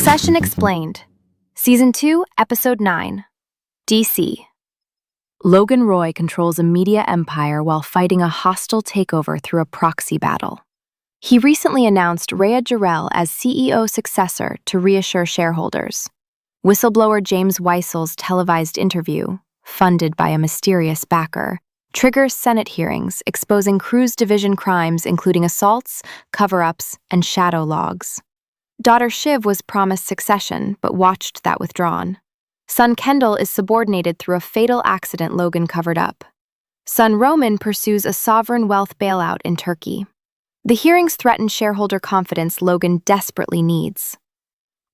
Succession Explained, Season 2, Episode 9, DC. Logan Roy controls a media empire while fighting a hostile takeover through a proxy battle. He recently announced Rhea Jarrell as CEO successor to reassure shareholders. Whistleblower James Weissel's televised interview, funded by a mysterious backer, triggers Senate hearings exposing Crew's division crimes including assaults, cover-ups, and shadow logs. Daughter Shiv was promised succession, but watched that withdrawn. Son Kendall is subordinated through a fatal accident Logan covered up. Son Roman pursues a sovereign wealth bailout in Turkey. The hearings threaten shareholder confidence Logan desperately needs.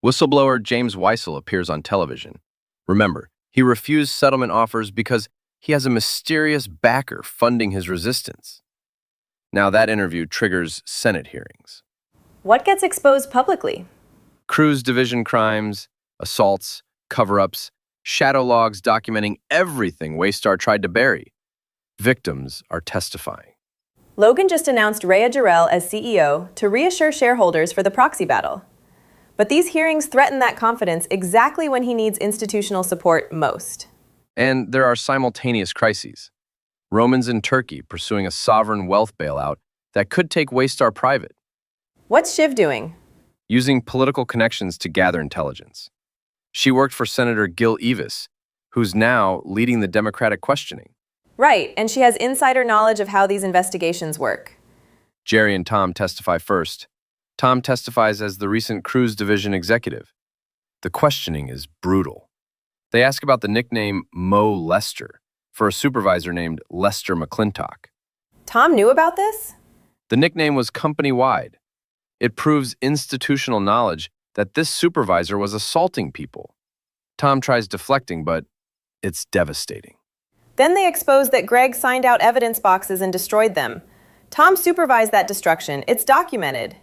Whistleblower James Weissel appears on television. Remember, he refused settlement offers because he has a mysterious backer funding his resistance. Now that interview triggers Senate hearings. What gets exposed publicly? Crew's division crimes, assaults, cover-ups, shadow logs documenting everything Waystar tried to bury. Victims are testifying. Logan just announced Rhea Jarrell as CEO to reassure shareholders for the proxy battle. But these hearings threaten that confidence exactly when he needs institutional support most. And there are simultaneous crises. Roman's in Turkey pursuing a sovereign wealth bailout that could take Waystar private. What's Shiv doing? Using political connections to gather intelligence. She worked for Senator Gil Evis, who's now leading the Democratic questioning. Right, and she has insider knowledge of how these investigations work. Jerry and Tom testify first. Tom testifies as the recent Crew's division executive. The questioning is brutal. They ask about the nickname Mo Lester for a supervisor named Lester McClintock. Tom knew about this? The nickname was company-wide. It proves institutional knowledge that this supervisor was assaulting people. Tom tries deflecting, but it's devastating. Then they expose that Greg signed out evidence boxes and destroyed them. Tom supervised that destruction. It's documented.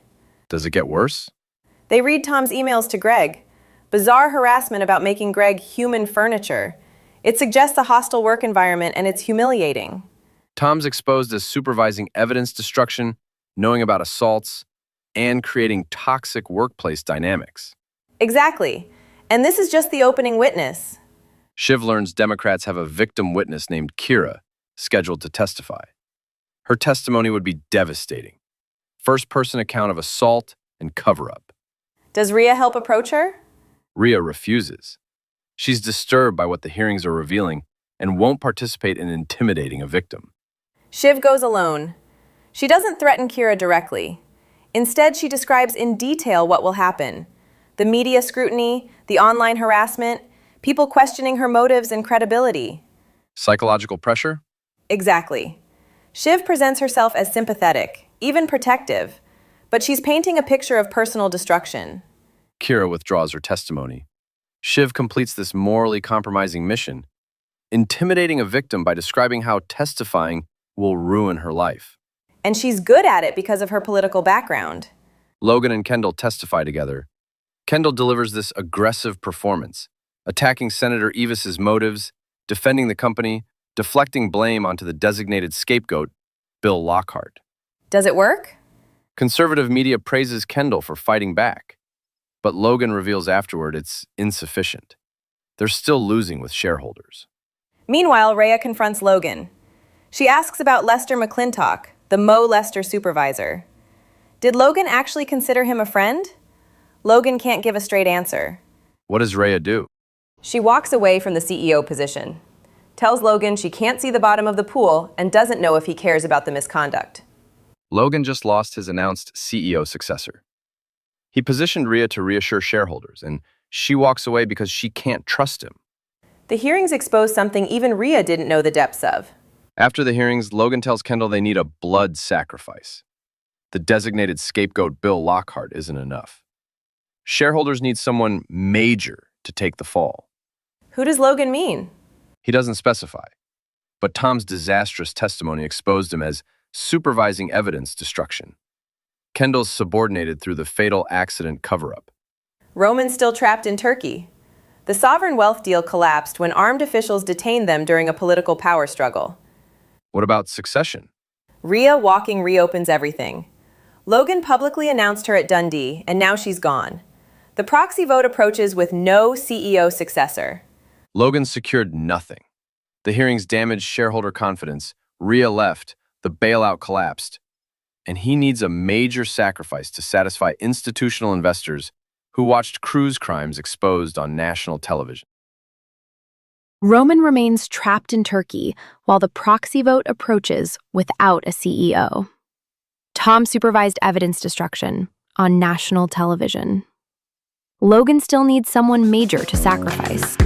Does it get worse? They read Tom's emails to Greg. Bizarre harassment about making Greg human furniture. It suggests a hostile work environment, and it's humiliating. Tom's exposed as supervising evidence destruction, knowing about assaults, and creating toxic workplace dynamics. Exactly. And this is just the opening witness. Shiv learns Democrats have a victim witness named Kira scheduled to testify. Her testimony would be devastating. First-person account of assault and cover-up. Does Rhea help approach her? Rhea refuses. She's disturbed by what the hearings are revealing and won't participate in intimidating a victim. Shiv goes alone. She doesn't threaten Kira directly. Instead, she describes in detail what will happen. The media scrutiny, the online harassment, people questioning her motives and credibility. Psychological pressure? Exactly. Shiv presents herself as sympathetic, even protective, but she's painting a picture of personal destruction. Kira withdraws her testimony. Shiv completes this morally compromising mission, intimidating a victim by describing how testifying will ruin her life. And she's good at it because of her political background. Logan and Kendall testify together. Kendall delivers this aggressive performance, attacking Senator Evis's motives, defending the company, deflecting blame onto the designated scapegoat, Bill Lockhart. Does it work? Conservative media praises Kendall for fighting back, but Logan reveals afterward it's insufficient. They're still losing with shareholders. Meanwhile, Rhea confronts Logan. She asks about Lester McClintock, the Mo Lester supervisor. Did Logan actually consider him a friend? Logan can't give a straight answer. What does Rhea do? She walks away from the CEO position, tells Logan she can't see the bottom of the pool and doesn't know if he cares about the misconduct. Logan just lost his announced CEO successor. He positioned Rhea to reassure shareholders, and she walks away because she can't trust him. The hearings expose something even Rhea didn't know the depths of. After the hearings, Logan tells Kendall they need a blood sacrifice. The designated scapegoat Bill Lockhart isn't enough. Shareholders need someone major to take the fall. Who does Logan mean? He doesn't specify, but Tom's disastrous testimony exposed him as supervising evidence destruction. Kendall's subordinated through the fatal accident cover-up. Roman's still trapped in Turkey. The sovereign wealth deal collapsed when armed officials detained them during a political power struggle. What about succession? Rhea walking reopens everything. Logan publicly announced her at Dundee, and now she's gone. The proxy vote approaches with no CEO successor. Logan secured nothing. The hearings damaged shareholder confidence, Rhea left, the bailout collapsed, and he needs a major sacrifice to satisfy institutional investors who watched cruise crimes exposed on national television. Roman remains trapped in Turkey while the proxy vote approaches without a CEO. Tom supervised evidence destruction on national television. Logan still needs someone major to sacrifice.